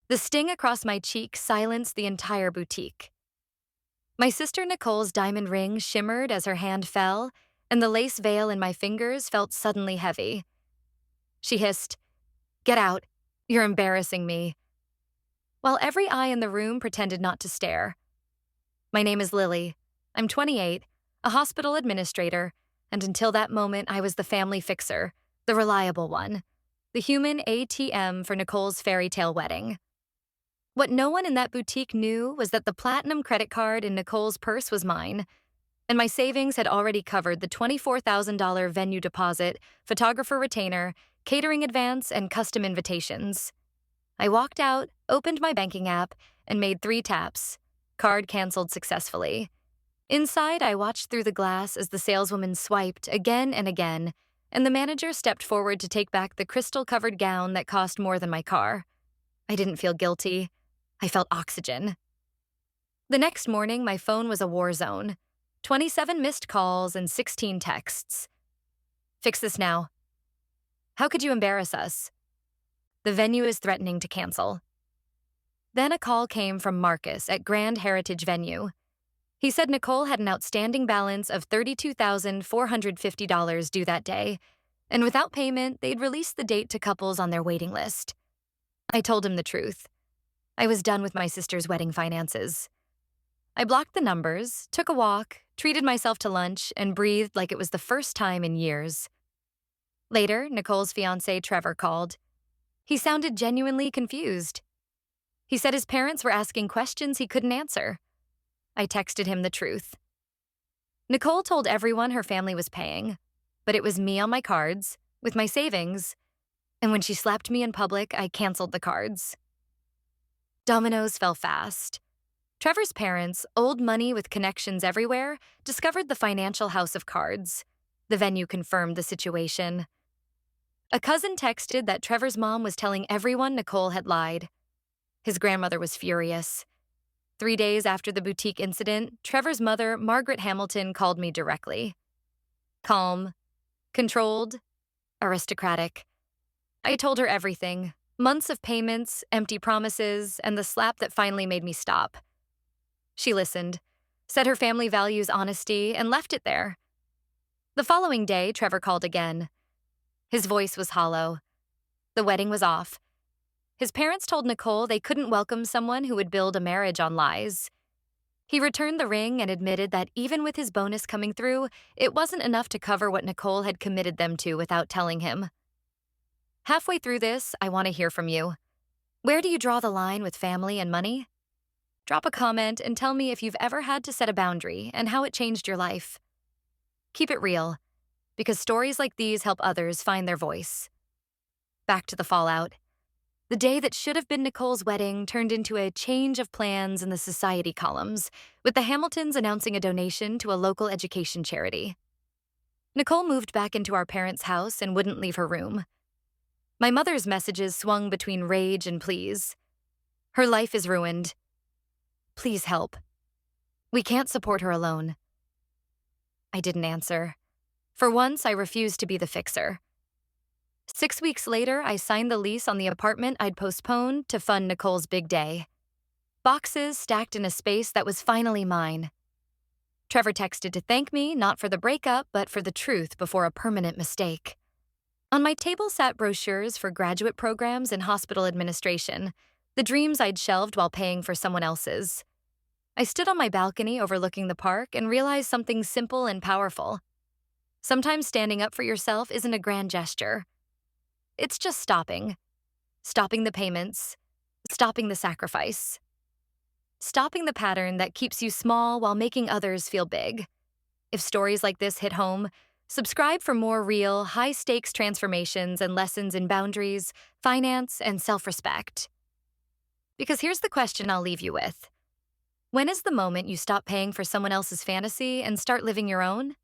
The sting across my cheek silenced the entire boutique. My sister Nicole's diamond ring shimmered as her hand fell, and the lace veil in my fingers felt suddenly heavy. She hissed, "Get out. You're embarrassing me," while every eye in the room pretended not to stare. My name is Lily. I'm 28, a hospital administrator, and until that moment, I was the family fixer, the reliable one, the human ATM for Nicole's fairy tale wedding. What no one in that boutique knew was that the platinum credit card in Nicole's purse was mine, and my savings had already covered the $24,000 venue deposit, photographer retainer, catering advance, and custom invitations. I walked out, opened my banking app, and made 3 taps. Card canceled successfully. Inside, I watched through the glass as the saleswoman swiped again and again, and the manager stepped forward to take back the crystal-covered gown that cost more than my car. I didn't feel guilty. I felt oxygen. The next morning, my phone was a war zone. 27 missed calls and 16 texts. "Fix this now." "How could you embarrass us?" "The venue is threatening to cancel." Then a call came from Marcus at Grand Heritage Venue. He said Nicole had an outstanding balance of $32,450 due that day, and without payment, they'd release the date to couples on their waiting list. I told him the truth. I was done with my sister's wedding finances. I blocked the numbers, took a walk, treated myself to lunch, and breathed like it was the first time in years. Later, Nicole's fiancé Trevor called. He sounded genuinely confused. He said his parents were asking questions he couldn't answer. I texted him the truth. Nicole told everyone her family was paying, but it was me on my cards, with my savings, and when she slapped me in public, I canceled the cards. Dominoes fell fast. Trevor's parents, old money with connections everywhere, discovered the financial house of cards. The venue confirmed the situation. A cousin texted that Trevor's mom was telling everyone Nicole had lied. His grandmother was furious. 3 days after the boutique incident, Trevor's mother, Margaret Hamilton, called me directly. Calm, controlled, aristocratic. I told her everything. Months of payments, empty promises, and the slap that finally made me stop. She listened, said her family values honesty, and left it there. The following day, Trevor called again. His voice was hollow. The wedding was off. His parents told Nicole they couldn't welcome someone who would build a marriage on lies. He returned the ring and admitted that even with his bonus coming through, it wasn't enough to cover what Nicole had committed them to without telling him. Halfway through this, I want to hear from you. Where do you draw the line with family and money? Drop a comment and tell me if you've ever had to set a boundary and how it changed your life. Keep it real, because stories like these help others find their voice. Back to the fallout. The day that should have been Nicole's wedding turned into a change of plans in the society columns, with the Hamiltons announcing a donation to a local education charity. Nicole moved back into our parents' house and wouldn't leave her room. My mother's messages swung between rage and pleas. Her life is ruined. Please help. We can't support her alone. I didn't answer. For once, I refused to be the fixer. 6 weeks later, I signed the lease on the apartment I'd postponed to fund Nicole's big day. Boxes stacked in a space that was finally mine. Trevor texted to thank me not for the breakup, but for the truth before a permanent mistake. On my table sat brochures for graduate programs in hospital administration, the dreams I'd shelved while paying for someone else's. I stood on my balcony overlooking the park and realized something simple and powerful. Sometimes standing up for yourself isn't a grand gesture. It's just stopping. Stopping the payments. Stopping the sacrifice. Stopping the pattern that keeps you small while making others feel big. If stories like this hit home, subscribe for more real, high-stakes transformations and lessons in boundaries, finance, and self-respect. Because here's the question I'll leave you with. When is the moment you stop paying for someone else's fantasy and start living your own?